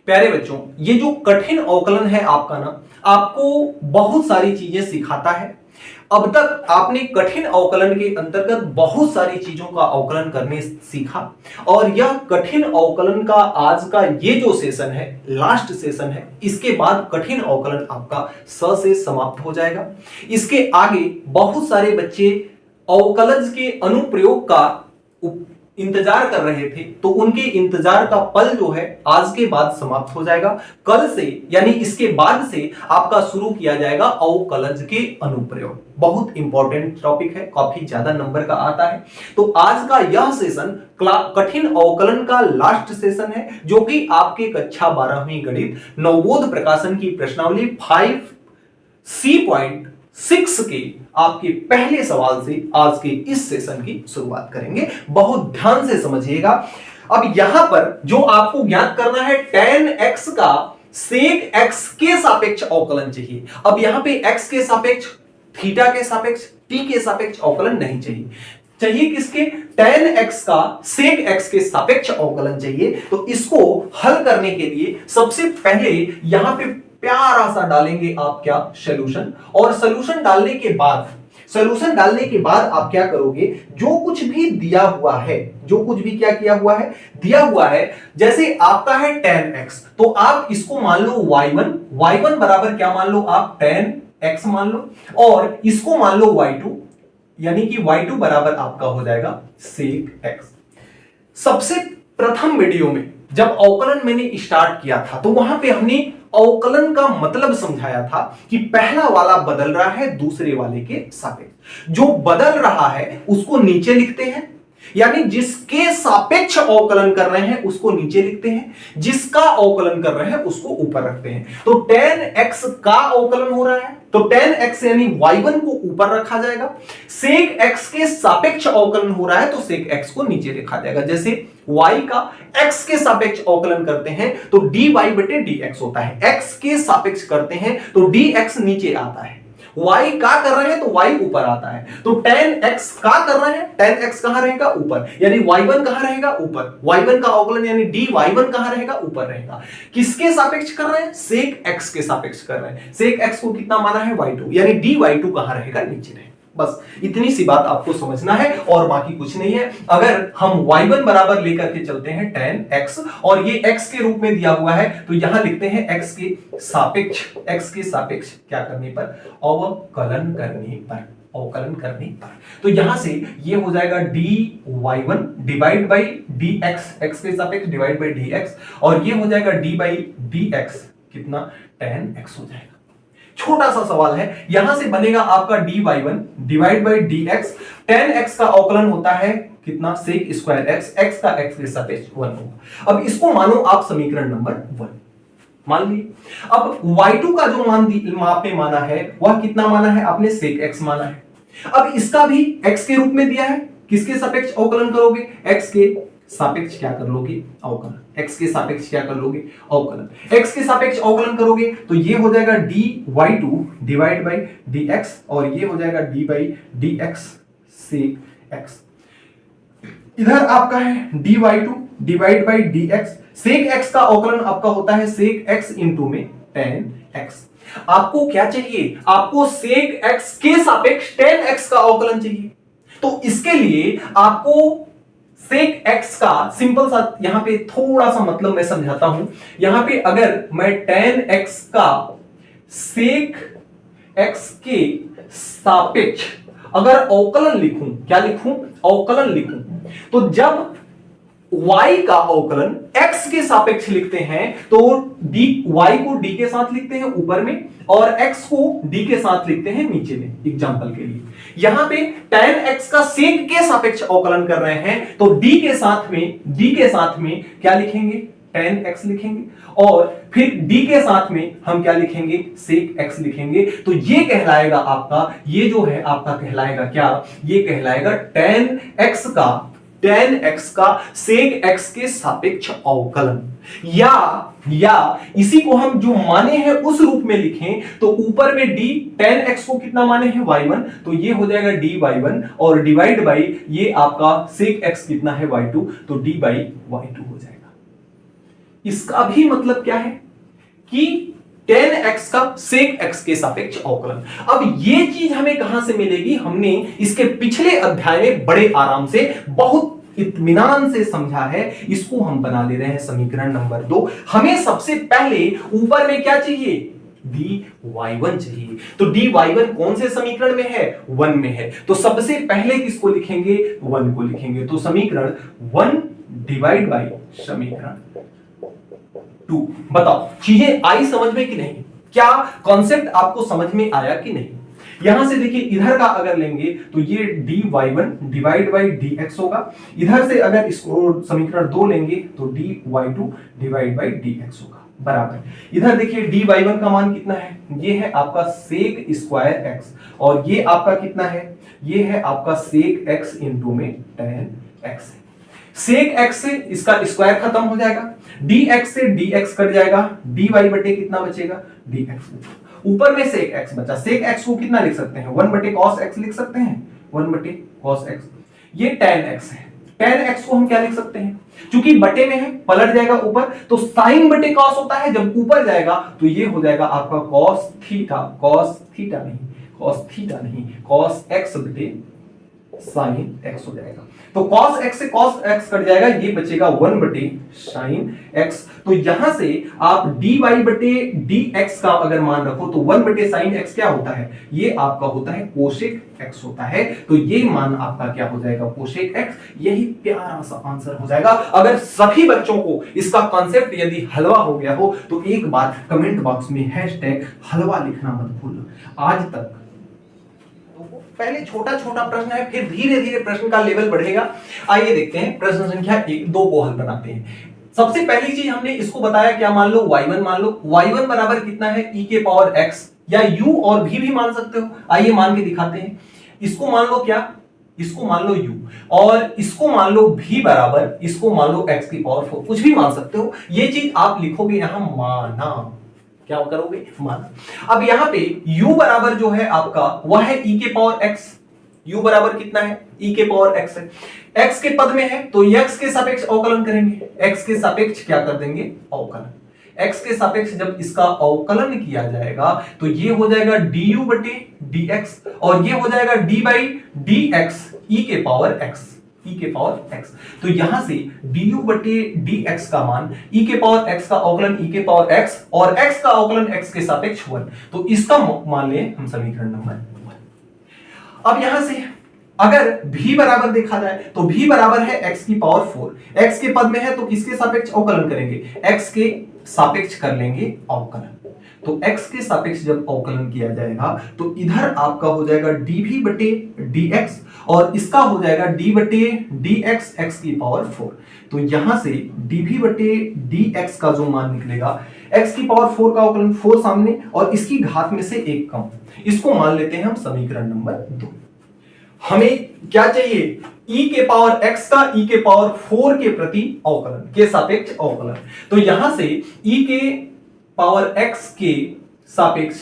प्यारे बच्चों, ये जो कठिन अवकलन है आपका ना, आपको बहुत सारी चीजें सिखाता है। अब तक आपने कठिन अवकलन के अंतर्गत बहुत सारी चीजों का अवकलन करने सीखा और यह कठिन अवकलन का आज का ये जो सेशन है, लास्ट सेशन है, इसके बाद कठिन अवकलन आपका स से समाप्त हो जाएगा। इसके आगे बहुत सारे बच्चे अवकलज के अनुप्रयोग का इंतजार कर रहे थे, तो उनके इंतजार का पल जो है आज के बाद समाप्त हो जाएगा। कल से यानी इसके बाद से आपका शुरू किया जाएगा अवकलज के अनुप्रयोग। बहुत इंपॉर्टेंट टॉपिक है, काफी ज्यादा नंबर का आता है। तो आज का यह सेशन कठिन अवकलन का लास्ट सेशन है, जो कि आपके कक्षा 12वीं गणित नवबोध प्रकाशन की प्रश्नावली 5C.6 के आपके पहले सवाल से आज के इस सेशन की शुरुआत करेंगे। बहुत ध्यान से समझिएगा। अब यहां पर जो आपको ज्ञात करना है, tan x का sec x के सापेक्ष अवकलन चाहिए। अब यहां पे x के सापेक्ष, थीटा के सापेक्ष, t के सापेक्ष अवकलन नहीं चाहिए। चाहिए किसके? tan x का sec x के सापेक्ष अवकलन चाहिए। तो इसको हल करने के लिए सबसे पहले यहां पे प्यारा सा डालेंगे आप क्या? सॉल्यूशन। और सॉल्यूशन डालने के बाद आप क्या करोगे? जो कुछ भी दिया हुआ है, जो कुछ भी क्या किया हुआ है, दिया हुआ है, जैसे आपका है tan x, तो आप इसको मान लो y1 बराबर क्या मान लो आप? tan x मान लो, और इसको मान लो y2, यानी कि y2 बराबर आपका हो जाएगा sec x। सबसे प्रथम वीडियो में जब अवकलन मैंने स्टार्ट किया था, तो वहां पे हमने अवकलन का मतलब समझाया था कि पहला वाला बदल रहा है दूसरे वाले के सापेक्ष। जो बदल रहा है उसको नीचे लिखते हैं, यानी जिसके सापेक्ष अवकलन कर रहे हैं उसको नीचे लिखते हैं, जिसका अवकलन कर रहे हैं उसको ऊपर रखते हैं। तो tan x का अवकलन हो रहा है, तो tan x यानी y1 को ऊपर रखा जाएगा। sec x के सापेक्ष अवकलन हो रहा है, तो sec x को नीचे लिखा जाएगा। जैसे y का x के सापेक्ष अवकलन करते हैं तो dy बटे dx होता है, x के सापेक्ष करते हैं तो dx नीचे आता है। y का कर रहे हैं तो y ऊपर आता है। तो tan x का कर रहे हैं, tan x कहां रहेगा? ऊपर, यानी y1 कहां रहेगा? ऊपर। y1 का अवकलन यानी dy1 कहां रहेगा? ऊपर रहेगा। किसके सापेक्ष कर रहे हैं? sec x के सापेक्ष कर रहे हैं। sec x को कितना माना है? y2, यानी dy2 कहां रहेगा? नीचे रहेगा। बस इतनी सी बात आपको समझना है और बाकी कुछ नहीं है। अगर हम y1 बराबर लेकर के चलते हैं tan x, और ये x के रूप में दिया हुआ है, तो यहां लिखते हैं x के सापेक्ष क्या करने पर? अवकलन करने पर। तो यहां से ये हो जाएगा dy1 divide by dx, x के सापेक्ष डिवाइड बाई dx, और ये हो जाएगा d बाई dx, कितना? tan x हो जाएगा। छोटा सा सवाल है, यहां से बनेगा आपका dy1 divide by dx। tan x का अवकलन होता है कितना? sec स्क्वायर x, x का x के सापेक्ष 1 होगा। अब इसको मानो आप समीकरण नंबर 1 मान लिए। अब y2 का जो मान आपने माना है वह कितना माना है? आपने sec x माना है। अब इसका भी x के रूप में दिया है, किसके सापेक्ष अवकलन करोगे? x के सापेक्ष क्या कर लोगे? अवकलन। x के सापेक्ष क्या कर लोगे? अवकलन। x के सापेक्ष अवकलन करोगे तो ये हो जाएगा dy2 डिवाइड बाई dx, और ये हो जाएगा d by dx sec x। इधर आपका है dy2 divide by dx। sec x का अवकलन आपका होता है sec x इंटू में tan x। आपको क्या चाहिए? आपको sec x के सापेक्ष tan x का अवकलन चाहिए। तो इसके लिए आपको sec x का सिंपल सा यहां पे थोड़ा सा मतलब मैं समझाता हूं। यहां पे अगर मैं tan x का sec x के सापेक्ष अगर अवकलन लिखूं, क्या लिखूं? अवकलन लिखूं, तो जब y का अवकलन x के सापेक्ष लिखते हैं तो y को d के साथ लिखते हैं ऊपर में, और x को d के साथ लिखते हैं नीचे में। एग्जांपल के लिए यहां पे tan x का sec के सापेक्ष अवकलन कर रहे हैं, तो d के साथ में क्या लिखेंगे? tan x लिखेंगे, और फिर d के साथ में हम क्या लिखेंगे? sec x लिखेंगे। तो ये कहलाएगा आपका, ये जो है आपका कहलाएगा क्या? ये कहलाएगा tan x का sec x के सापेक्ष अवकलन। या इसी को हम जो माने हैं उस रूप में लिखें तो ऊपर में d tan x को कितना माने हैं? y1, तो ये हो जाएगा dy1, और डिवाइड बाई ये आपका sec x कितना है? y2, तो d बाई y2 हो जाएगा। इसका भी मतलब क्या है कि tan x का sec x के सापेक्ष अवकलन। अब ये चीज हमें कहां से मिलेगी, हमने इसके पिछले अध्याय में बड़े आराम से बहुत इत्मीनान से समझा है। इसको हम बना ले रहे हैं समीकरण नंबर 2। हमें सबसे पहले ऊपर में क्या चाहिए, dy1 चाहिए। तो dy1 कौन से समीकरण में है, 1 में है। तो सबसे पहले किसको लिखेंगे, 1 को लिखेंगे। तो समीकरण 1 डिवाइड बाई समीकरण 2। बताओ चीजें आई समझ में कि नहीं, क्या कॉन्सेप्ट आपको समझ में आया कि नहीं। यहां से देखिए इधर का अगर लेंगे तो ये dy1 डिवाइड बाई dx होगा। इधर से अगर इसको समीकरण 2 लेंगे तो dy2 डिवाइड बाई dx होगा बराबर। इधर देखिए dy1 का मान कितना है, ये है आपका sec स्क्वायर x, और ये आपका कितना है, ये है आपका sec x इंटू में tan x। sec x से इसका स्क्वायर खत्म हो जाएगा, dx से dx कट जाएगा, dy बटे कितना बचेगा, dx। ऊपर में sec x बचा, sec x को कितना लिख सकते हैं, 1 बटे cos x लिख सकते हैं, 1 बटे cos x। ये tan x है, tan x को हम क्या लिख सकते हैं, क्योंकि बटे में है पलट जाएगा ऊपर, तो sin बटे cos होता है, जब ऊपर जाएगा तो ये हो जाएगा आपका cos थीटा नहीं, cos x बटे sin x हो जाएगा। तो cos x से cos x कट जाएगा, ये बचेगा 1 बटे sin x। तो यहां से आप dy बटे dx का अगर मान रखो तो 1 बटे sin x क्या होता है, ये आपका होता है कोशेक x होता है। तो ये मान आपका क्या हो जाएगा, कोशेक x। यही प्यारा सा आंसर हो जाएगा। अगर सभी बच्चों को इसका कॉन्सेप्ट यदि हलवा हो गया हो तो एक बार कमेंट बॉक्स में #हलवा लिखना मत भूलना। आज तक पहले छोटा छोटा प्रश्न है, फिर धीरे धीरे प्रश्न का लेवल बढ़ेगा। आइए देखते हैं प्रश्न संख्या 2 को हल बनाते हैं। सबसे पहली चीज हमने इसको बताया, क्या मान लो y1 मान लो, y1 बराबर कितना है, e के पावर x, या u और v भी मान सकते हो। आइए मान के दिखाते हैं। इसको मान लो क्या, इसको मान लो u, और इसको मान लो v बराबर, इसको मान लो x की पावर 4, कुछ भी मान सकते हो। ये चीज आप लिखोगे यहां माना, क्या करोगे, माना। अब यहां पे u बराबर जो है आपका वह है e के पावर x। u बराबर कितना है, e के पावर x है, x के पद में है तो x के सापेक्ष अवकलन करेंगे, x के सापेक्ष क्या कर देंगे, अवकलन। x के सापेक्ष जब इसका अवकलन किया जाएगा तो ये हो जाएगा du बटे dx, और ये हो जाएगा d बाई dx e के पावर x, e के पावर x। तो यहां से du बटे dx का मान e के पावर x का अवकलन e के पावर x, और x का अवकलन x के सापेक्ष 1। तो इसका मान लें हम समीकरण नंबर 1। अब यहां से अगर v बराबर देखा जाए तो v बराबर है x की पावर 4, x के पद में है तो किसके सापेक्ष अवकलन करेंगे, x के सापेक्ष कर लेंगे अवकलन। तो x के सापेक्ष जब अवकलन किया जाएगा तो इधर आपका हो जाएगा dv बटे dx, और इसका हो जाएगा d बटे dx x की पावर 4। तो यहां से dv बटे dx का जो मान निकलेगा, x की पावर 4 का अवकलन 4 सामने और इसकी घात में से 1 कम, इसको मान लेते हैं हम समीकरण नंबर 2। हमें क्या चाहिए, e के पावर x का e के पावर 4 के प्रति अवकलन, के सापेक्ष अवकलन। तो यहां से e के पावर x के सापेक्ष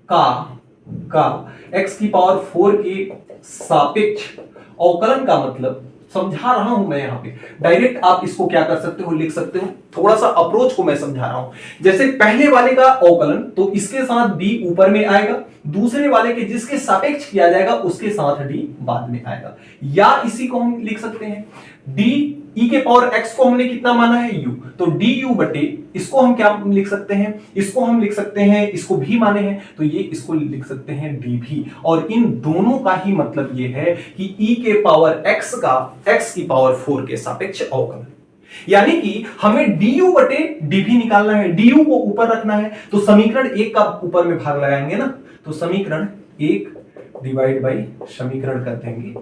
का x की पावर 4 के सापेक्ष अवकलन का मतलब समझा रहा हूं मैं यहां पे। डायरेक्ट आप इसको क्या कर सकते हो, लिख सकते हो। थोड़ा सा अप्रोच को मैं समझा रहा हूं। जैसे पहले वाले का अवकलन तो इसके साथ d ऊपर में आएगा, दूसरे वाले के जिसके सापेक्ष किया जाएगा उसके साथ d बाद में आएगा। या इसी को हम लिख सकते हैं d e के पावर x को हमने कितना माना है, u, तो du बटे इसको हम क्या लिख सकते हैं, इसको हम लिख सकते हैं, इसको भी माने हैं तो ये इसको लिख सकते हैं dv। और इन दोनों का ही मतलब ये है कि e के पावर x का x की पावर 4 के सापेक्ष अवकलन, यानी कि हमें du बटे dv निकालना है, du को ऊपर रखना है। तो समीकरण 1 का ऊपर में भाग लगाएंगे ना, तो समीकरण 1 डिवाइड बाई समीकरण कर देंगे।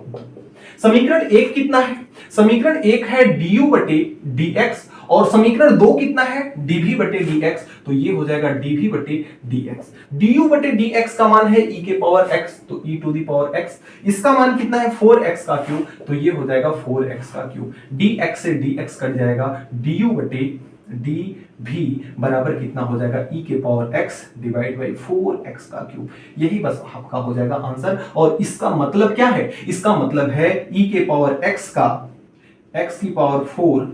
समीकरण 1 कितना है, समीकरण 1 है du बटे dx, और समीकरण 2 कितना है, dv बटे dx। तो ये हो जाएगा dv बटे dx। du बटे dx का मान है e के पावर x, तो e to the power x। इसका मान कितना है, 4x का क्यूब, तो ये हो जाएगा 4x का क्यूब। dx से dx कट जाएगा, du बटे dv बराबर कितना हो जाएगा, e के power x divide by 4x का क्यूब। यही बस आपका हो जाएगा आंसर। और इसका मतलब क्या है, इसका मतलब है e के पावर x का x की पावर 4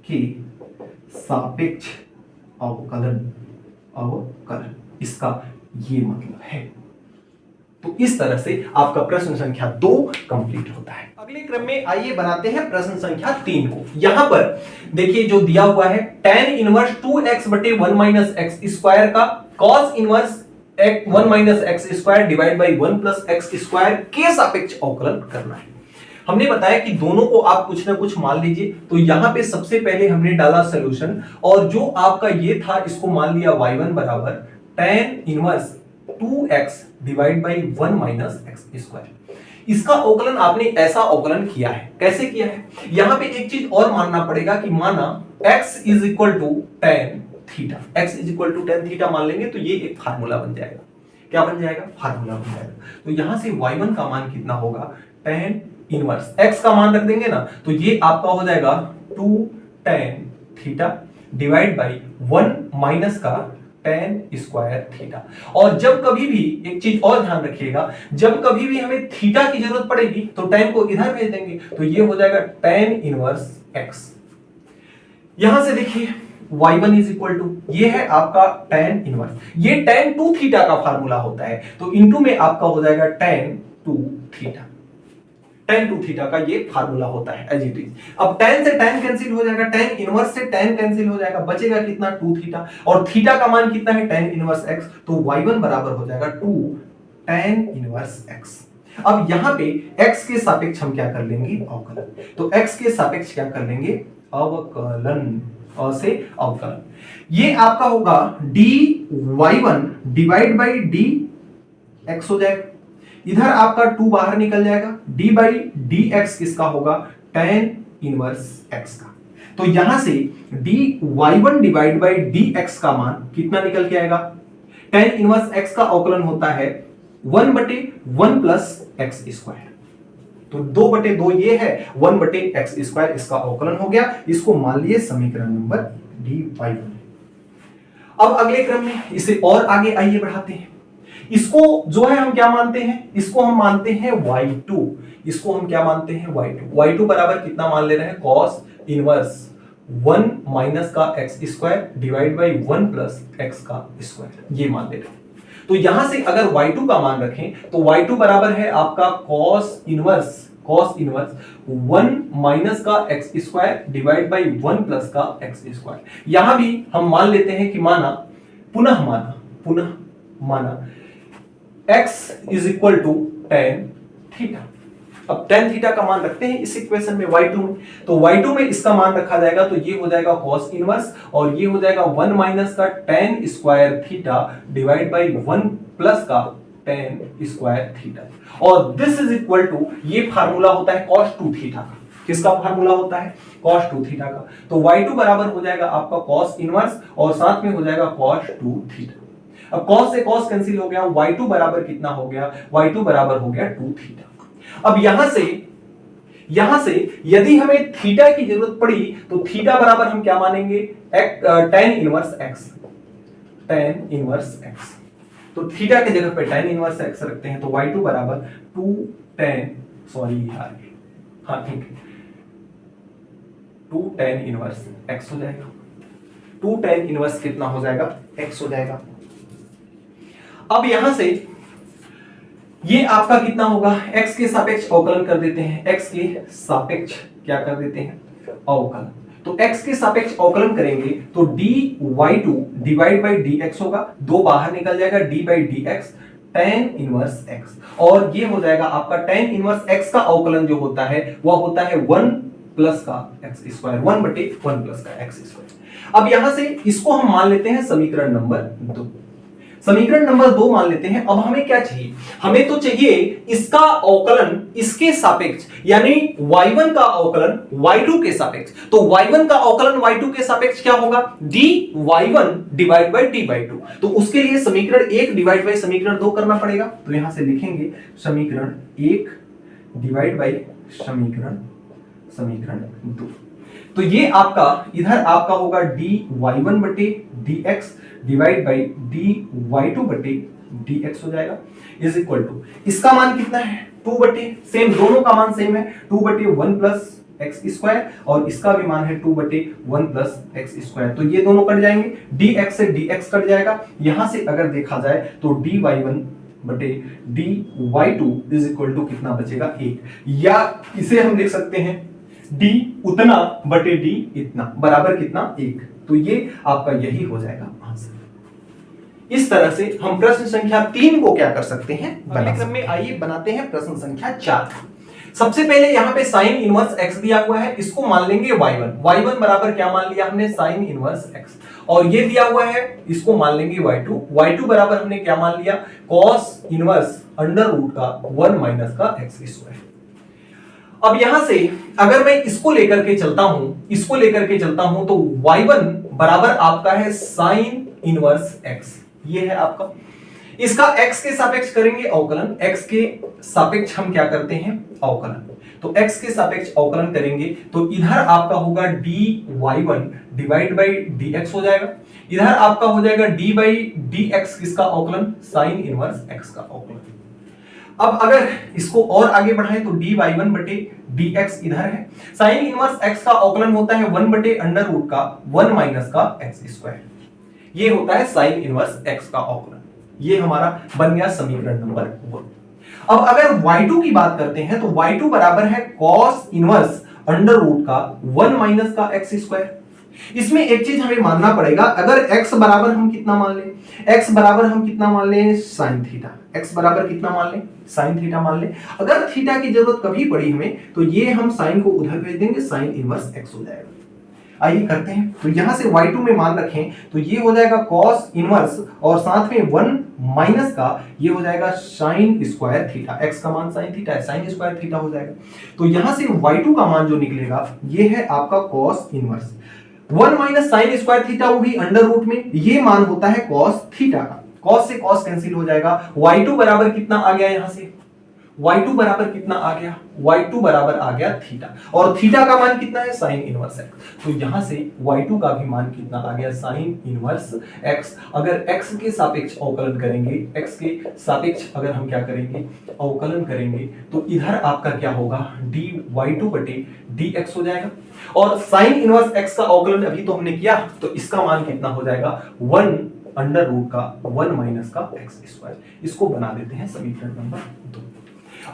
के सापेक्ष अवकलन इसका ये मतलब है। तो इस तरह से आपका प्रश्न संख्या 2 कंप्लीट होता है। अगले क्रम में आइए बनाते हैं प्रश्न संख्या 3 को। यहां पर देखिए जो दिया हुआ है tan इनवर्स 2x बटे 1 माइनस एक्स स्क्वायर का cos inverse 1 minus x square divide by 1 plus x square के सापेक्ष अवकलन करना है। हमने बताया कि दोनों को आप कुछ ना कुछ मान लीजिए। तो यहां पे सबसे पहले हमने डाला सॉल्यूशन और जो आपका ये था इसको मान लिया y1 बराबर tan inverse 2x divide by 1 minus x square. इसका अवकलन आपने ऐसा अवकलन किया है। कैसे किया है? यहां पे एक चीज और मानना पड़ेगा कि माना x is equal to tan theta, x is equal to tan theta मान लेंगे तो ये एक फार्मूला बन जाएगा। क्या बन जाएगा? फार्मूला बन जाएगा। तो यहां से y1 का मान कितना होगा? tan इनवर्स x का मान रख देंगे ना तो ये आपका हो जाएगा 2 tan theta divide by 1 minus का tan स्क्वायर थीटा। और जब कभी भी एक चीज और ध्यान रखिएगा, जब कभी भी हमें थीटा की जरूरत पड़ेगी तो tan को इधर भेज देंगे तो ये हो जाएगा tan इनवर्स x। यहां से देखिए y1 इज इक्वल टू ये है आपका tan इनवर्स, ये tan 2 थीटा का फार्मूला होता है तो इनटू में आपका हो जाएगा tan 2 थीटा। tan 2 थीटा का ये फार्मूला होता है एज इट इज। अब tan से tan कैंसिल हो जाएगा, tan इनवर्स से tan कैंसिल हो जाएगा, बचेगा कितना? 2 थीटा। और थीटा का मान कितना है? tan inverse x। तो y1 बराबर हो जाएगा 2 tan इनवर्स x। अब यहां पे x के सापेक्ष हम क्या कर लेंगे? अवकलन। तो x के सापेक्ष क्या कर लेंगे? अवकलन। से अवकलन ये आपका होगा dy1 डिवाइड बाई dx हो जाएगा। इधर आपका 2 बाहर निकल जाएगा, d बाई dx किसका होगा? tan इनवर्स x का। तो यहां से dy1 डिवाइड बाई dx का मान कितना निकल के आएगा? tan इनवर्स x का अवकलन होता है 1 बटे 1 प्लस एक्स स्क्वायर। तो 2 बटे 2 ये है, 1 बटे एक्स स्क्वायर इसका अवकलन हो गया। इसको मान लिए समीकरण नंबर dy1। अब अगले क्रम में इसे और आगे आइए बढ़ाते हैं। इसको जो है हम क्या मानते हैं? इसको हम मानते हैं y2। इसको हम क्या मानते हैं? y2। y2 बराबर कितना मान ले रहे हैं? cos इनवर्स 1 माइनस का x square divide by 1 plus x का स्क्वायर, ये मान ले रहे हैं। तो यहां से अगर y2 का मान रखें तो y2 बराबर है आपका cos इनवर्स 1 माइनस का x square divide by 1 plus का एक्स स्क्वायर। यहां भी हम मान लेते हैं कि पुनः माना x is equal to tan theta. अब tan थीटा का मान रखते हैं इस इक्वेशन में y2 में। तो y2 में इसका मान रखा जाएगा तो ये हो जाएगा cos इनवर्स और ये हो जाएगा 1 माइनस का tan square theta divide by 1 plus का tan स्क्वायर थीटा। और दिस इज इक्वल टू ये फार्मूला होता है cos 2 थीटा का। किसका फार्मूला होता है? cos 2 थीटा का। तो y2 बराबर हो जाएगा आपका cos इनवर्स और साथ में हो जाएगा cos 2 थीटा। अब cos से cos कैंसिल हो गया, y2 बराबर कितना हो गया? y2 बराबर हो गया 2 थीटा। अब यहां से यदि हमें थीटा की जरूरत पड़ी तो थीटा बराबर हम क्या मानेंगे? tan inverse x। tan inverse x। तो थीटा की जगह पे tan इनवर्स x रखते हैं तो y2 बराबर 2 tan ठीक है 2 tan इनवर्स x हो जाएगा। 2 tan इनवर्स कितना हो जाएगा? x हो जाएगा। अब यहां से ये आपका कितना होगा? x के सापेक्ष अवकलन कर देते हैं। x के सापेक्ष क्या कर देते हैं? अवकलन। तो x के सापेक्ष अवकलन करेंगे तो dy2 डिवाइड बाई dx होगा, 2 बाहर निकल जाएगा, d by dx tan inverse x। और ये हो जाएगा आपका tan इनवर्स x का अवकलन जो होता है वह होता है 1 प्लस का एक्स स्क्वायर, 1 बटे 1 प्लस का एक्स स्क्वायर। अब यहां से इसको हम मान लेते हैं समीकरण नंबर 2। समीकरण नंबर 2 मान लेते हैं। अब हमें क्या चाहिए? हमें तो चाहिए इसका अवकलन इसके सापेक्ष, यानी y1 का अवकलन y2 के सापेक्ष। तो y1 का अवकलन y2 के सापेक्ष क्या होगा? dy1 divide by dy2। तो उसके लिए समीकरण 1 डिवाइड बाई समीकरण 2 करना पड़ेगा। तो यहां से लिखेंगे समीकरण 1 डिवाइड बाई समीकरण 2। तो ये आपका इधर आपका होगा dy1 बटे dx डिवाइड बाई dy2 बटे dx हो जाएगा इज इक्वल टू इसका मान कितना है? 2 बटे सेम, दोनों का मान सेम है, 2 बटे 1 प्लस एक्स स्क्वायर और इसका भी मान है 2/1 प्लस एक्स स्क्वायर। तो ये दोनों कट जाएंगे, dx से dx कट जाएगा। यहां से अगर देखा जाए तो dy1/dy2 इज इक्वल टू कितना बचेगा 1, या इसे हम लिख सकते हैं d उतना बटे d इतना बराबर कितना 1। तो ये आपका यही हो जाएगा आंसर। इस तरह से हम प्रश्न संख्या 3 को क्या कर सकते हैं, अगले क्रम में आइए बनाते हैं प्रश्न संख्या 4। सबसे पहले यहाँ पे साइन इनवर्स x दिया हुआ है, इसको मान लेंगे y1 बराबर क्या मान लिया हमने, साइन इनवर्स x। और ये दिया हुआ है, इसको मान लेंगे y2 बराबर हमने क्या मान लिया, कॉस इनवर्स अंडर रूट का 1 माइनस का x स्क्वायर। अब यहां से अगर मैं इसको लेकर के चलता हूं तो y1 बराबर आपका है साइन इनवर्स x, ये है आपका। इसका x के सापेक्ष करेंगे अवकलन, x के सापेक्ष हम क्या करते हैं, अवकलन। तो x के सापेक्ष अवकलन करेंगे तो इधर आपका होगा dy1 डिवाइड बाई dx हो जाएगा, इधर आपका हो जाएगा d बाई dx किसका अवकलन, साइन इनवर्स x का अवकलन। अब अगर इसको और आगे बढ़ाएं तो dy1 बटे dx इधर है, साइन इनवर्स x का अवकलन होता है 1 बटे अंडर रूट का 1 माइनस का x स्क्वायर, ये होता है साइन इनवर्स x का अवकलन। ये हमारा बन गया समीकरण नंबर 1। अब अगर y2 की बात करते हैं तो y2 बराबर है cos इनवर्स अंडर रूट का 1 माइनस का x स्क्वायर। इसमें एक चीज हमें मानना पड़ेगा, अगर x बराबर हम कितना मान लें, x बराबर हम कितना मान लें, साइन थीटा। x बराबर कितना मान लें, साइन थीटा मान लें। अगर थीटा की जरूरत कभी पड़ी हमें तो ये हम साइन को उधर भेज देंगे, साइन इनवर्स x हो जाएगा। आइए करते हैं, तो यहां से y2 में मान रखें तो ये हो जाएगा cos इनवर्स और साथ में 1 माइनस का ये हो जाएगा sin स्क्वायर थीटा, x का मान sin थीटा है, sin स्क्वायर थीटा हो जाएगा। तो यहां से y2 का मान जो निकलेगा ये है आपका cos inverse 1 minus sin square theta, वो भी अंडर रूट में, ये मान होता है cos थीटा का। cos से cos कैंसिल हो जाएगा, y2 बराबर कितना आ गया, यहां से y2 बराबर कितना आ गया, y2 बराबर आ गया थीटा, और थीटा का मान कितना है, साइन इनवर्स x। तो यहां से y2 का भी मान कितना आ गया, साइन इनवर्स x। अगर x के सापेक्ष अवकलन करेंगे, x के सापेक्ष अगर हम क्या करेंगे, अवकलन करेंगे तो इधर आपका क्या होगा, dy2 बटे dx हो जाएगा, और साइन इनवर्स x का अवकलन अभी तो हमने किया, तो इसका मान कितना हो जाएगा, 1 अंडर रूट का 1 माइनस का x स्क्वायर। इसको बना देते हैं समीकरण नंबर 2।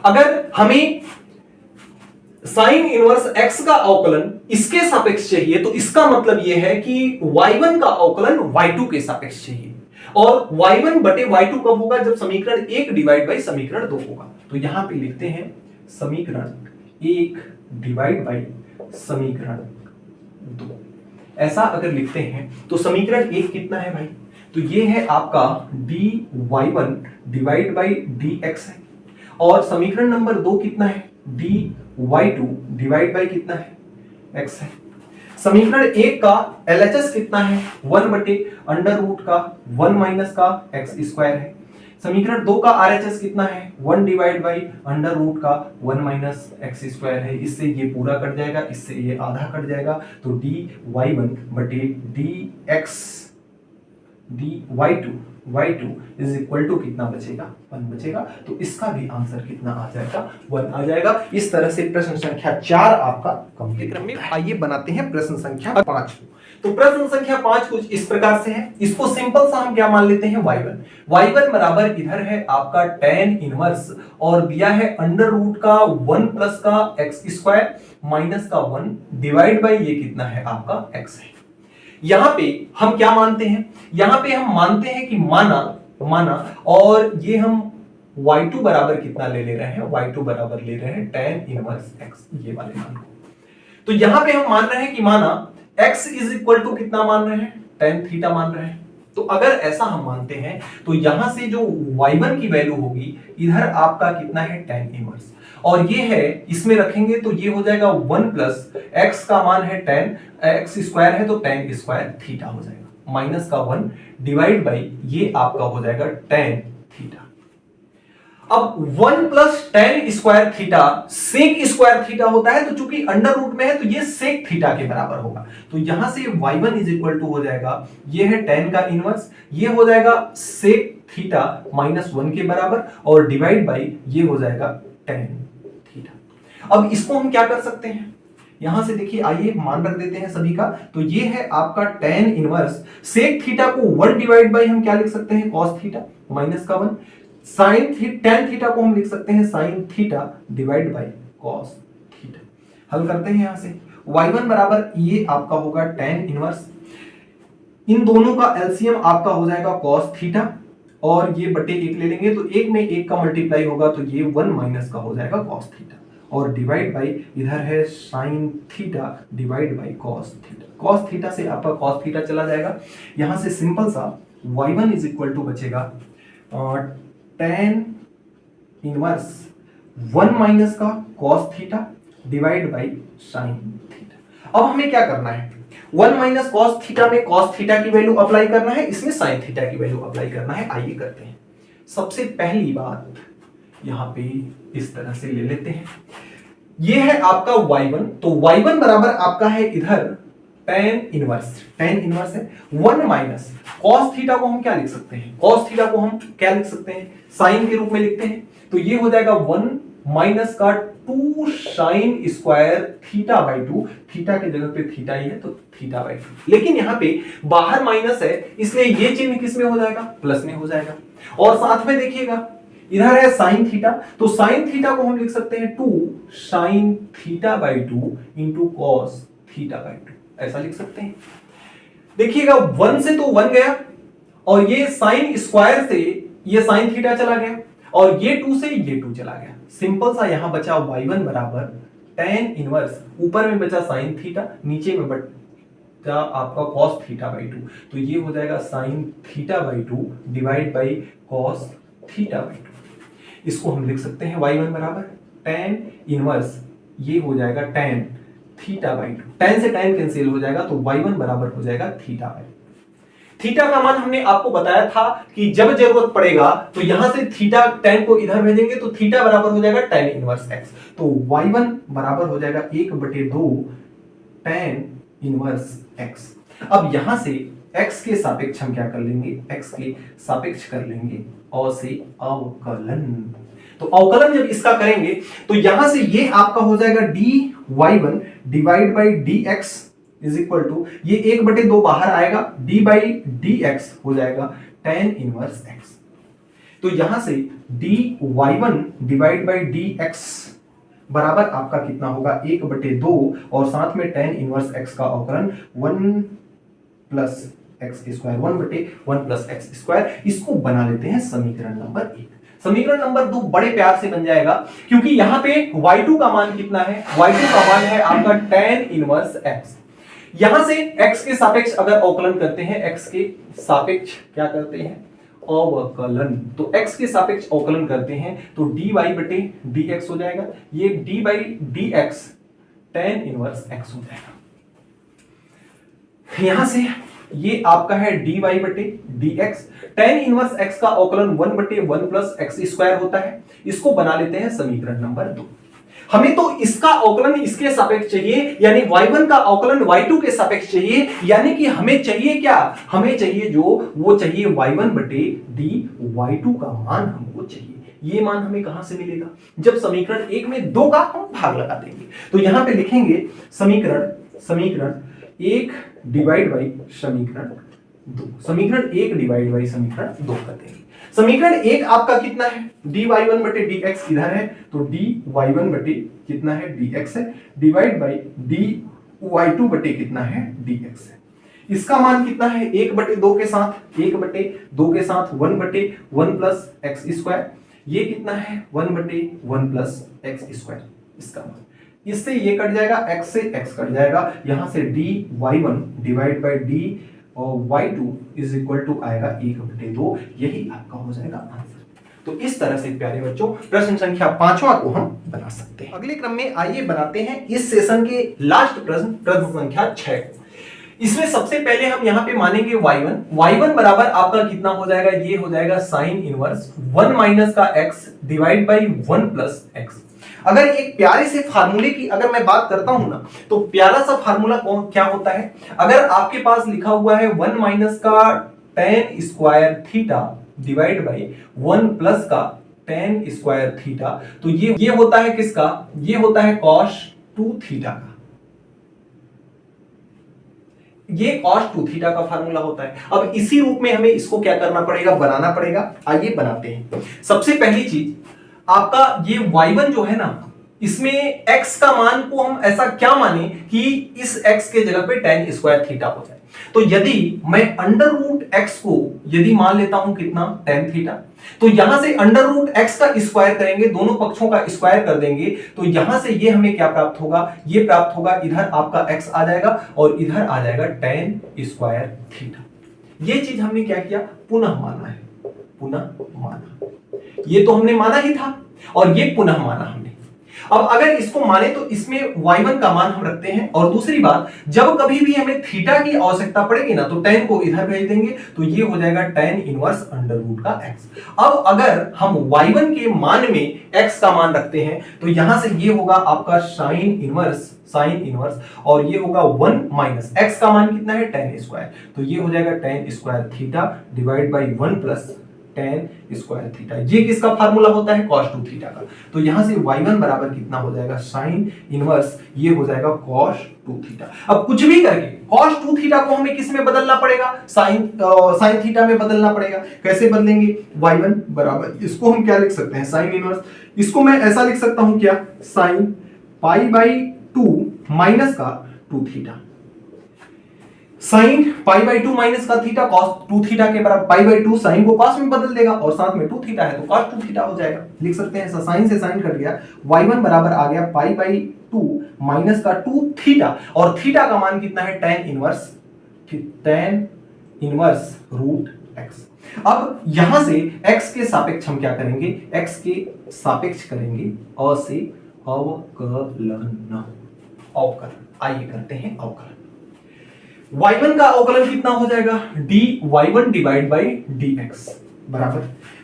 अगर हमें साइन इनवर्स x का अवकलन इसके सापेक्ष चाहिए तो इसका मतलब यह है कि y1 का अवकलन y2 के सापेक्ष चाहिए, और y1 बटे y2 कब होगा, जब समीकरण 1 डिवाइड बाई समीकरण 2 होगा। तो यहां पे लिखते हैं समीकरण 1 डिवाइड बाई समीकरण 2। ऐसा अगर लिखते हैं तो समीकरण 1 कितना है भाई, तो ये है आपका dy1 डिवाइड बाई dx है, और समीकरण नंबर 2 कितना है, dy2 डिवाइड बाई कितना है, x है। समीकरण 1 का LHS कितना है, 1 बटे अंडर रूट का 1 माइनस का x स्क्वायर है। समीकरण 2 का RHS कितना है, 1 डिवाइड बाई अंडर रूट का 1 माइनस एक्स स्क्वायर है। इससे ये पूरा कट जाएगा, इससे ये आधा कट जाएगा, तो dy1 बटे dy2 इज इक्वल टू कितना बचेगा, 1 बचेगा। तो इसका भी आंसर कितना आ जाएगा, 1 आ जाएगा। इस तरह से प्रश्न संख्या 4 आपका कंप्लीट क्रम में। आइए बनाते हैं प्रश्न संख्या 5। तो प्रश्न संख्या 5 कुछ इस प्रकार से है, इसको सिंपल सा हम क्या मान लेते हैं, y1 बराबर इधर है आपका tan इनवर्स और दिया है अंडर रूट का 1 प्लस का एक्स स्क्वायर माइनस का 1 डिवाइड बाई ये कितना है आपका x है। यहां पे हम क्या मानते हैं, यहां पे हम मानते हैं कि माना और ये हम y2 बराबर कितना ले रहे हैं, y2 बराबर ले रहे हैं tan इनवर्स x, ये वाले मान को। तो यहां पे हम मान रहे हैं कि माना x इज इक्वल टू कितना मान रहे हैं, tan थीटा मान रहे हैं। तो अगर ऐसा हम मानते हैं तो यहां से जो y1 की वैल्यू होगी इधर आपका कितना है, tan इनवर्स, और ये है इसमें रखेंगे तो ये हो जाएगा 1 प्लस x का मान है tan x स्क्वायर है तो tan स्क्वायर थीटा हो जाएगा माइनस का 1 डिवाइड बाई ये आपका हो जाएगा tan थीटा। अब 1 plus tan square theta sec square theta होता है, तो चूंकि अंडर रूट में है तो ये सेक थीटा के बराबर होगा। तो यहां से y1 इज इक्वल टू हो जाएगा, ये है tan का इनवर्स, ये हो जाएगा सेक थीटा माइनस 1 के बराबर और डिवाइड बाई ये हो जाएगा tan थीटा। अब इसको हम क्या कर सकते हैं, यहां से देखिए, आइए मान रख देते हैं सभी का। तो ये है आपका tan इनवर्स सेक थीटा को 1 डिवाइड बाई हम क्या लिख सकते हैं, cos थीटा माइनस का 1, tan थीटा को हम लिख सकते हैं sin theta divide by cos theta. हल करते हैं यहां से, y1 बराबर ये आपका होगा tan इनवर्स, इन दोनों का एलसीएम आपका हो जाएगा cos थीटा, और ये बटे 1 ले लेंगे तो एक में एक का मल्टीप्लाई होगा तो ये 1 माइनस का हो जाएगा cos थीटा, और डिवाइड बाई इधर है sin theta divide by cos theta. cos theta से आपका cos थीटा चला जाएगा, यहां से सिंपल सा y1 इज इक्वल टू बचेगा tan इनवर्स 1 माइनस का cos theta divide by sin theta. अब हमें क्या करना है, 1 माइनस cos थीटा में cos थीटा की वैल्यू अप्लाई करना है, इसमें sin थीटा की वैल्यू अप्लाई करना है। आइए करते हैं। सबसे पहली बात यहां पे इस तरह से ले लेते हैं, ये है आपका y1, तो y1 बराबर आपका है इधर tan इनवर्स है 1 माइनस cos थीटा को हम क्या लिख सकते हैं, cos थीटा को हम क्या लिख सकते हैं, sin के रूप में लिखते हैं, तो ये हो जाएगा 1 माइनस का 2 sin square theta by 2, theta की जगह पे थीटा ही है तो थीटा बाई 2, लेकिन यहाँ पे बाहर माइनस है इसलिए ये चिन्ह किस में हो जाएगा, प्लस में हो जाएगा। और साथ में देखिएगा इधर है sin थीटा, तो sin थीटा को हम लिख सकते हैं 2 sin theta by 2 into cos theta by 2, ऐसा लिख सकते हैं। देखिएगा 1 से तो 1 गया, और ये sin स्क्वायर से ये sin थीटा चला गया, और ये 2 से ये 2 चला गया। सिंपल सा यहां बचा y1 बराबर tan इनवर्स, ऊपर में बचा sin थीटा, नीचे में बचा आपका cos थीटा बाई 2, तो ये हो जाएगा sin theta by 2 divide by cos theta by 2। इसको हम लिख सकते हैं y1 बराबर tan इनवर्स, ये हो जाएगा tan थीटा बाई 2, tan से tan कैंसिल हो जाएगा तो y1 बराबर हो जाएगा थीटा बाई 2। थीटा का मान हमने आपको बताया था कि जब जरूरत पड़ेगा तो यहां से थीटा tan को इधर भेजेंगे तो थीटा बराबर हो जाएगा tan इनवर्स x, तो y1 बराबर हो जाएगा 1/2 tan इनवर्स x। अब यहां से x के सापेक्ष हम क्या कर लेंगे, x के सापेक्ष कर लेंगे और से अवकलन, तो अवकलन जब इसका करेंगे तो यहां से ये आपका हो जाएगा dy1 divide by dx is equal to, ये 1/2 बाहर आएगा, d बाई dx हो जाएगा tan इनवर्स x। तो यहां से dy1 डिवाइड बाई dx बराबर आपका कितना होगा 1/2, और साथ में tan इनवर्स x का अवकलन 1 plus x square, 1/1 plus x square. इसको बना लेते हैं समीकरण नंबर 1। समीकरण नंबर 2 बड़े प्यार से बन जाएगा, क्योंकि यहां पे y2 का मान कितना है, y2 का मान है आपका tan इनवर्स x। यहां से x के सापेक्ष अगर अवकलन करते हैं, x के सापेक्ष क्या करते हैं, अवकलन, तो x के सापेक्ष अवकलन करते हैं तो dy बटे dx हो जाएगा, ये d by dx tan inverse x हो जाएगा। यहां से ये आपका है dy बटे dx, tan इनवर्स x का अवकलन 1/1 प्लस एक्स स्क्वायर होता है। इसको बना लेते हैं समीकरण नंबर 2। हमें तो इसका अवकलन इसके सापेक्ष चाहिए, यानी y1 का अवकलन y2 के सापेक्ष चाहिए, यानी कि हमें चाहिए क्या, हमें चाहिए जो वो चाहिए y1 बटे dy, y2 का मान हमको चाहिए। ये मान हमें कहां से मिलेगा, जब समीकरण 1 में 2 का हम भाग लगा देंगे। तो यहां पे लिखेंगे समीकरण 1 डिवाइड बाई समीकरण 2, समीकरण 1 डिवाइड बाई समीकरण 2 कर देंगे। समीकरण 1 आपका कितना है, dy1 बटे dx इधर है, तो dy1 बटे कितना है dx है, डिवाइड बाई dy2 बटे कितना है dx है। इसका मान कितना है, 1/2 के साथ 1/2 के साथ 1/1 प्लस एक्स स्क्वायर, ये कितना है 1/1 प्लस एक्स स्क्वायर, इसका मान। इससे ये कट जाएगा, x से x कट जाएगा, यहां से dy1 डिवाइड बाई dy और y2 इज इक्वल टू आएगा 1/2, यही आपका हो जाएगा आंसर। तो इस तरह से प्यारे बच्चों प्रश्न संख्या 5वां को हम बना सकते हैं। अगले क्रम में आइए बनाते हैं इस सेशन के लास्ट प्रश्न संख्या 6 को। इसमें सबसे पहले हम यहां पे मानेंगे y1 बराबर आपका कितना हो जाएगा, ये हो जाएगा sin इनवर्स 1 माइनस का x divide by 1 plus x। अगर एक प्यारे से फार्मूले की अगर मैं बात करता हूं ना, तो प्यारा सा फार्मूला क्या होता है, अगर आपके पास लिखा हुआ है 1 माइनस का tan square theta divide by 1 plus का tan स्क्वायर थीटा, तो ये होता है किसका, ये होता है cos 2 थीटा का, ये cos 2 थीटा का फार्मूला होता है। अब इसी रूप में हमें इसको क्या करना पड़ेगा, बनाना पड़ेगा। आइए बनाते हैं। सबसे पहली चीज, आपका ये y1 जो है ना, इसमें x का मान को हम ऐसा क्या माने कि इस x के जगह पे tan स्क्वायर थीटा हो जाए। तो यदि मैं अंडर रूट x को यदि मान लेता हूं कितना, tan थीटा, तो यहां से अंडर रूट x का स्क्वायर करेंगे, दोनों पक्षों का स्क्वायर कर देंगे, तो यहां से ये हमें क्या प्राप्त होगा, ये प्राप्त होगा, इधर आपका x आ जाएगा और इधर आ जाएगा tan स्क्वायर थीटा। ये चीज हमने क्या किया, पुनः माना है, पुनः माना। ये तो हमने माना ही था और ये पुनः माना हमने। अब अगर इसको माने तो इसमें y1 का मान हम रखते हैं, और दूसरी बात, जब कभी भी हमें थीटा की आवश्यकता पड़ेगी ना, तो tan को इधर भेज देंगे, तो ये हो जाएगा tan इनवर्स अंडर रूट का x। अब अगर हम y1 के मान में x का मान रखते हैं, तो यहां से ये होगा आपका साइन इनवर्स, और ये होगा 1 माइनस x का मान कितना है, tan स्क्वायर, तो ये हो जाएगा tan square theta divide by 1 plus tan square theta. ये किसका फार्मूला होता है, cos 2 थीटा का। तो यहां से y1 बराबर कितना हो जाएगा, साइन इनवर्स, ये हो जाएगा cos 2 थीटा। अब कुछ भी करके cos 2 थीटा को हमें किस में बदलना पड़ेगा, साइन थीटा में बदलना पड़ेगा। कैसे बदलेंगे, y1 बराबर, इसको हम क्या लिख सकते हैं, साइन इनवर्स, इसको मैं ऐसा लिख सकता हूं क्या, साइन पाई बाई 2 माइनस का 2 theta. Sine pi by 2 minus का थीटा cos 2 थीटा के बराबर, पाई बाई 2 साइन को cos में बदल देगा और साथ में 2 थीटा है तो cos 2 थीटा हो जाएगा। लिख सकते हैं ऐसा, साइन से साइन कट गया, y1 बराबर आ गया पाई बाई 2 माइनस का 2 थीटा, और थीटा का मान कितना है, tan इनवर्स रूट x। अब यहां से x के सापेक्ष हम क्या करेंगे, x के सापेक्ष करेंगे अ से अवकलन। आइए करते हैं अवकलन। y1 का अवकलन कितना हो जाएगा, dy1 डिवाइड बाई dx बराबर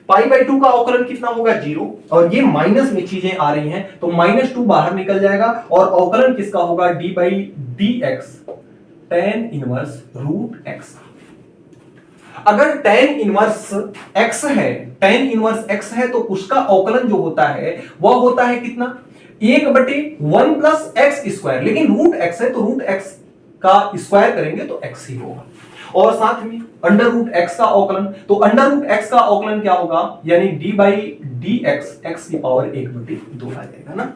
पाई बाई 2 का अवकलन कितना होगा, 0, और ये माइनस में चीजें आ रही हैं तो -2 बाहर निकल जाएगा, और अवकलन किसका होगा, d by dx tan inverse root x। अगर tan इनवर्स x है, tan इनवर्स x है, तो उसका अवकलन जो होता है वह होता है कितना, 1/1 प्लस x स्क्वायर, लेकिन रूट x है तो रूट x का स्क्वायर करेंगे तो x ही होगा, और साथ में अंडर रूट x का अवकलन, तो अंडर रूट x का अवकलन क्या होगा, यानी d बाई dx x की पावर 1/2 आ जाएगा ना।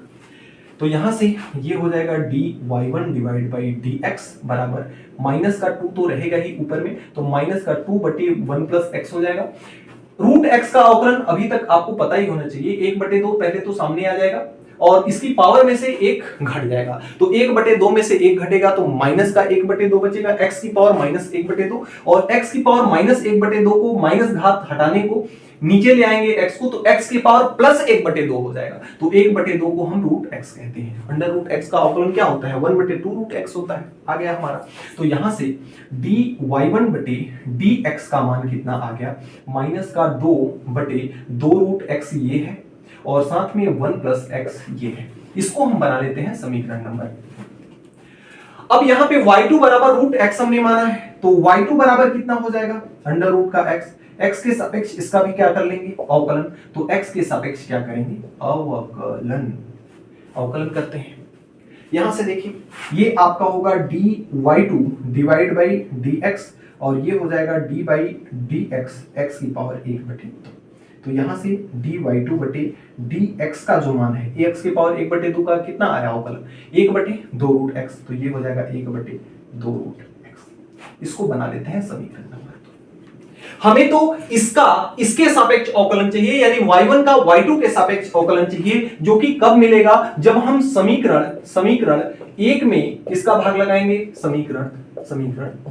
तो यहां से ये हो जाएगा dy1 डिवाइड बाई dx बराबर माइनस का 2 तो रहेगा ही ऊपर में, तो माइनस का 2/1 प्लस x हो जाएगा। रूट x का अवकलन अभी तक आपको पता ही होना चाहिए, 1/2 पहले तो सामने आ जाएगा और इसकी पावर में से 1 घट जाएगा, तो 1/2 में से 1 घटेगा तो माइनस का 1/2 बचेगा, x की पावर -1/2, और x की पावर -1/2 को माइनस घात हटाने को नीचे ले आएंगे x को, तो x की पावर प्लस 1/2 हो जाएगा, तो 1/2 को हम रूट x कहते हैं। अंडर रूट x का अवकलन क्या होता है, 1/2 रूट x होता है, आ गया हमारा। तो यहां से dy1/dx का मान कितना आ गया, माइनस का 2/2 रूट x ये है, और साथ में 1 प्लस x ये है। इसको हम बना लेते हैं समीकरण नंबर। अब यहां पे y2 बराबर रूट x हमने माना है, तो y2 बराबर कितना हो जाएगा, अंडर रूट का x के सापेक्ष इसका भी क्या कर लेंगे, अवकलन, तो x के सापेक्ष क्या करेंगे, अवकलन करते हैं। यहां से देखिए, ये आपका होगा dy2 डिवाइड बाई dx, और ये हो जाएगा d बाई dx x की पावर 1/2। तो यहां से dy2/dx का जो मान है, x की पावर 1/2 का कितना आया अवकलन, 1/2 रूट x, तो ये हो जाएगा 1/2 रूट x। इसको बना लेते हैं समीकरण नंबर 2। हमें तो इसके सापेक्ष अवकलन चाहिए, यानी y1 का y2 के सापेक्ष अवकलन चाहिए, जो कि कब मिलेगा, जब हम समीकरण 1 में किसका भाग लगाएंगे, समीकरण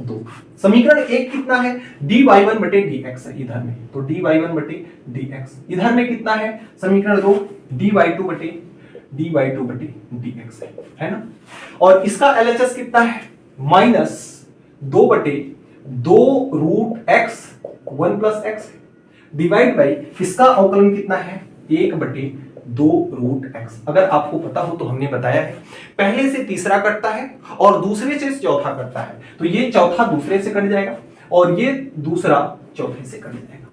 2। समीकरण 1 कितना है, dy1/dx है इधर में, तो dy1/dx, इधर में कितना है समीकरण 2, dy2/dx है ना, और इसका LHS कितना है, -2/2 root x 1 plus x divide by इसका अवकलन कितना है, 1/2 रूट x। अगर आपको पता हो तो हमने बताया है, पहले से तीसरा कटता है और दूसरे से चौथा कटता है, तो ये चौथा दूसरे से कट जाएगा और ये दूसरा चौथे से कट जाएगा।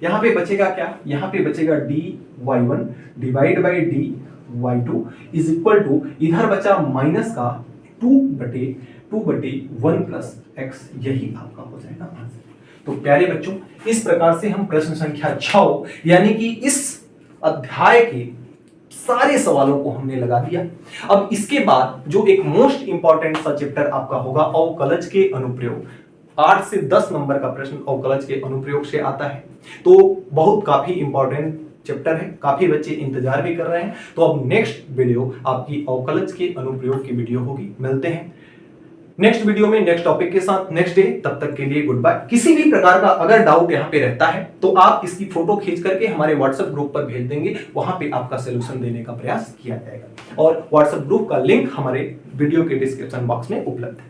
यहां पे बचेगा क्या, यहां पे बचेगा dy1 divide by dy2 is equal to, इधर बचा माइनस का 2/2 2/1 प्लस एक्स, यही आपका हो जाएगा आंसर। तो प्यारे बच्चों, इस प्रकार से हम प्रश्न संख्या 6 यानी कि इस अध्याय के सारे सवालों को हमने लगा दिया। अब इसके बाद जो एक मोस्ट इंपॉर्टेंट सा चैप्टर आपका होगा अवकलज के अनुप्रयोग, 8 से 10 नंबर का प्रश्न अवकलज के अनुप्रयोग से आता है। तो बहुत काफी इंपॉर्टेंट चैप्टर है, काफी बच्चे इंतजार भी कर रहे हैं। तो अब नेक्स्ट वीडियो आपकी अवकलज के अनुप्रयोग की वीडियो होगी। मिलते हैं नेक्स्ट वीडियो में नेक्स्ट टॉपिक के साथ नेक्स्ट डे। तब तक के लिए गुड बाय। किसी भी प्रकार का अगर डाउट यहाँ पे रहता है तो आप इसकी फोटो खींच करके हमारे व्हाट्सएप ग्रुप पर भेज देंगे, वहां पे आपका सोल्यूशन देने का प्रयास किया जाएगा। और व्हाट्सएप ग्रुप का लिंक हमारे वीडियो के डिस्क्रिप्शन बॉक्स में उपलब्ध है।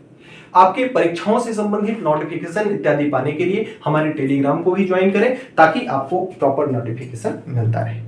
आपके परीक्षाओं से संबंधित नोटिफिकेशन इत्यादि पाने के लिए हमारे टेलीग्राम को भी ज्वाइन करें ताकि आपको प्रॉपर नोटिफिकेशन मिलता रहे।